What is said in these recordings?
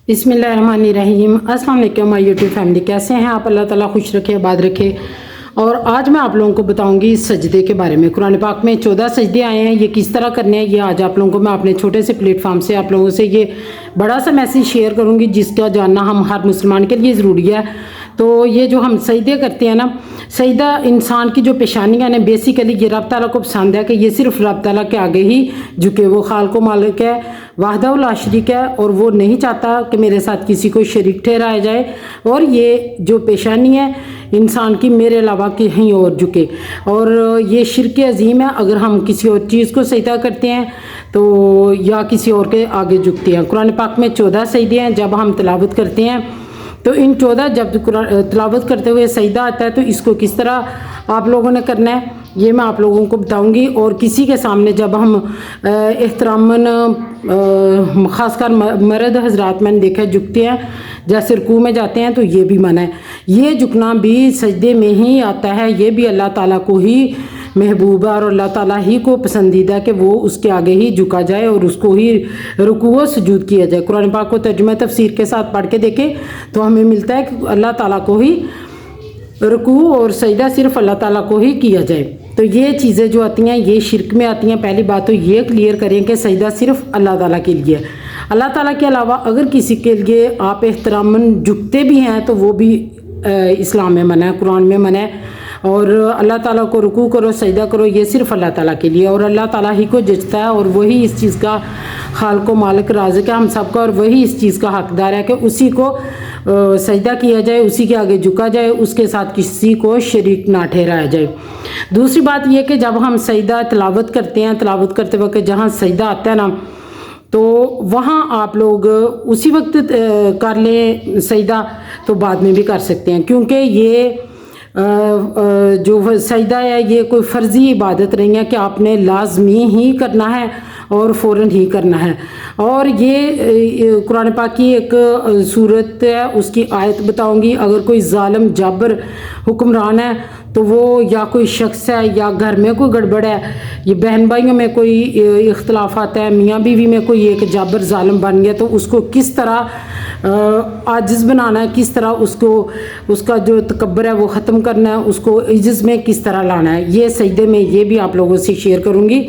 बिस्मिल्लाहिर्रहमानिर्रहीम। अस्सलाम वालेकुम माय यूट्यूब फैमिली, कैसे हैं आप? अल्लाह ताला खुश रखे, आबाद रखे। और आज मैं आप लोगों को बताऊंगी सजदे के बारे में। कुरान पाक में 14 सजदे आए हैं, ये किस तरह करने हैं ये आज आप लोगों को मैं अपने छोटे से प्लेटफॉर्म से आप लोगों से ये बड़ा सा मैसेज शेयर करूंगी, जिसका जानना हम हर मुसलमान के लिए ज़रूरी है। तो ये जो हम सजदे करते हैं ना, सजदा इंसान की जो पेशानियाँ हैं बेसिकली ये रब ताला को पसंद है कि ये सिर्फ रब ताला के आगे ही झुके। वो खालिक मालिक है, वाहदहुल ला शरीक है, और वो नहीं चाहता कि मेरे साथ किसी को शरीक ठहराया जाए। और ये जो पेशानी है इंसान की मेरे अलावा कहीं और झुके, और ये शिरक अजीम है अगर हम किसी और चीज़ को सजदा करते हैं तो या किसी और के आगे झुकते हैं। कुरान पाक में 14 सजदे हैं। जब हम तिलावत करते हैं तो इन 14 जब तिलावत करते हुए सजदा आता है तो इसको किस तरह आप लोगों ने करना है ये मैं आप लोगों को बताऊंगी। और किसी के सामने जब हम एहतरामन ख़ासकर मर्द हजरात मैंने देखा है झुकते हैं, जैसे रुकू में जाते हैं तो ये भी मना है। ये झुकना भी सजदे में ही आता है, ये भी अल्लाह ताला को ही महबूब है और अल्लाह ताला ही को पसंदीदा है कि वो उसके आगे ही झुका जाए और उसको ही रुकू व सुजूद किया जाए। कुरान पाक को तर्जुमा तफसीर के साथ पढ़ के देखें तो हमें मिलता है कि अल्लाह ताला को ही रुकू और सजदा सिर्फ अल्लाह ताला को ही किया जाए। तो ये चीज़ें जो आती हैं ये शिरक में आती हैं। पहली बात तो ये क्लियर करें कि सजदा सिर्फ अल्लाह ताला के लिए है। अल्लाह ताला के अलावा अगर किसी के लिए आप एहतरामन झुकते भी हैं तो वो भी इस्लाम में मना है, कुरान में मना है। और अल्लाह ताला को रुकू करो, सजदा करो, ये सिर्फ अल्लाह ताला के लिए, और अल्लाह ताला ही को जचता है और वही इस चीज़ का खालिक मालिक राज़िक है हम सबका, और वही इस चीज़ का हकदार है कि उसी को सजदा किया जाए, उसी के आगे झुका जाए, उसके साथ किसी को शरीक ना ठहराया जाए। दूसरी बात यह कि जब हम सजदा तिलावत करते हैं, तिलावत करते वक्त जहाँ सजदा आता है ना तो वहाँ आप लोग उसी वक्त कर लें सजदा, तो बाद में भी कर सकते हैं, क्योंकि ये जो सजदा है ये कोई फ़र्ज़ी इबादत नहीं है कि आपने लाजमी ही करना है और फ़ौरन ही करना है। और ये कुरान पाक की एक सूरत है, उसकी आयत बताऊंगी। अगर कोई ज़ालिम जाबर हुक्मरान है तो वो या कोई शख्स है या घर में कोई गड़बड़ है, ये बहन भाइयों में कोई इख्तलाफात है, मियाँ बीवी में कोई एक जाबर ज़ालिम बन गया, तो उसको किस तरह आजिज़ बनाना है, किस तरह उसको उसका जो तकब्बर है वो ख़त्म करना है, उसको इज्ज़त में किस तरह लाना है, ये सजदे में ये भी आप लोगों से शेयर करूँगी।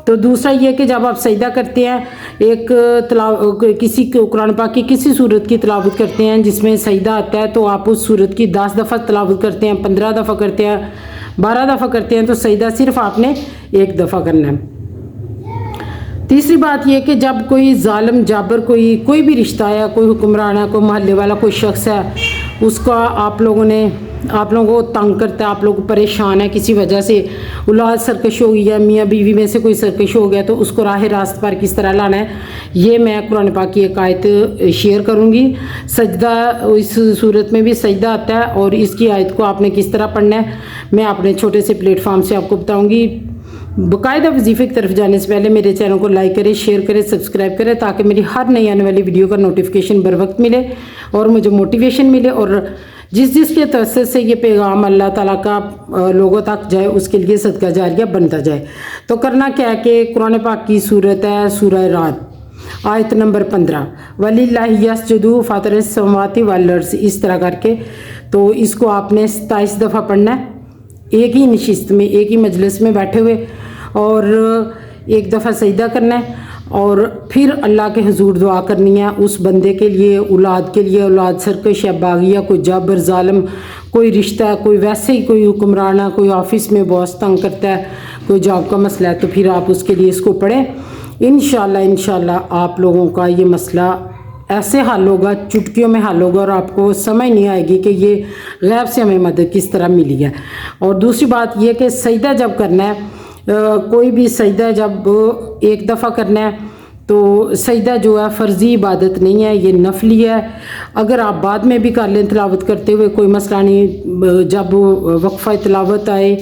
तो दूसरा ये कि जब आप सजदा करते हैं एक किसी कुरान पाक की किसी सूरत की तिलावत करते हैं जिसमें सजदा आता है, तो आप उस सूरत की 10 दफ़ा तिलावत करते हैं, 15 दफ़ा करते हैं, 12 दफ़ा करते हैं, तो सजदा सिर्फ आपने एक दफ़ा करना है। तीसरी बात यह कि जब कोई ज़ालिम जाबर कोई भी रिश्ता है, कोई हुक्मरान है, कोई मोहल्ले वाला कोई शख्स है, उसका आप लोगों को तंग करता है, आप लोग परेशान है किसी वजह से, औलाद सरकश हो गई है, मियाँ बीवी में से कोई सरकश हो गया, तो उसको राह रास्त पर किस तरह लाना है ये मैं कुरान पाक की एक आयत शेयर करूँगी। सजदा इस सूरत में भी सजदा आता है और इसकी आयत को आपने किस तरह पढ़ना है मैं अपने छोटे से प्लेटफॉर्म से आपको बताऊँगी। बाकायदा वजीफ़े की तरफ जाने से पहले मेरे चैनल को लाइक करें, शेयर करें, सब्सक्राइब करें, ताकि मेरी हर नई आने वाली वीडियो का नोटिफिकेशन बर वक्त मिले और मुझे मोटिवेशन मिले, और जिसके तवज्जुह से ये पैगाम अल्लाह ताला का लोगों तक जाए उसके लिए सदका जारिया बनता जाए। तो करना क्या है कि कुरान पाक की सूरत है सूरह रात, आयत नंबर 15, वलिल्लाहि यस्जुदु फातिरिस समावाति वल अर्ज़, इस तरह करके तो इसको आपने 27 दफ़ा पढ़ना है, एक ही नशिस्त में, एक ही मजलिस में बैठे हुए, और एक दफ़ा सजदा करना है और फिर अल्लाह के हुजूर दुआ करनी है उस बंदे के लिए, औलाद के लिए, औलाद सरकश या बागिया, कोई जाबर ज़ालिम कोई रिश्ता है, कोई वैसे ही कोई हुक्मरान है, कोई ऑफिस में बॉस तंग करता है, कोई जॉब का मसला है, तो फिर आप उसके लिए इसको पढ़ें। इंशाल्लाह आप लोगों का ये मसला ऐसे हल होगा, चुटकियों में हल होगा, और आपको समझ नहीं आएगी कि ये गैब से हमें मदद किस तरह मिली है। और दूसरी बात यह कि सजदा जब करना है, कोई भी सजदा जब एक दफ़ा करना है तो सजदा जो है फ़र्ज़ी इबादत नहीं है, ये नफली है। अगर आप बाद में भी कर लें तिलावत करते हुए कोई मसला नहीं, जब वक्फ़ा तिलावत आए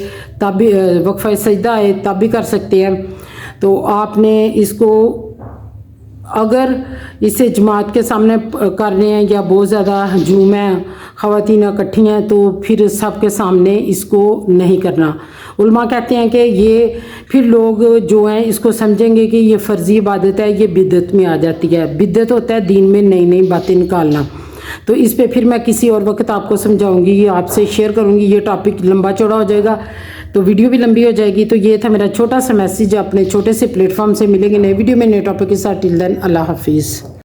तब भी, वक्फ़ा सजदा आए तब भी कर सकते हैं। तो आपने इसको अगर इसे जमात के सामने कर रहे हैं या बहुत ज़्यादा हजूम है, ख़वातीन इकट्ठी हैं, तो फिर सबके सामने इसको नहीं करना। उलमा कहते हैं कि ये फिर लोग जो हैं इसको समझेंगे कि ये फ़र्ज़ी इबादत है, ये बिदअत में आ जाती है। बिदअत होता है दीन में नई नई बातें निकालना। तो इस पे फिर मैं किसी और वक्त आपको समझाऊंगी, ये आपसे शेयर करूंगी। ये टॉपिक लंबा चौड़ा हो जाएगा तो वीडियो भी लंबी हो जाएगी। तो ये था मेरा छोटा सा मैसेज अपने छोटे से प्लेटफॉर्म से। मिलेंगे नए वीडियो में नए टॉपिक के साथ। टिल देन अल्लाह हाफिज़।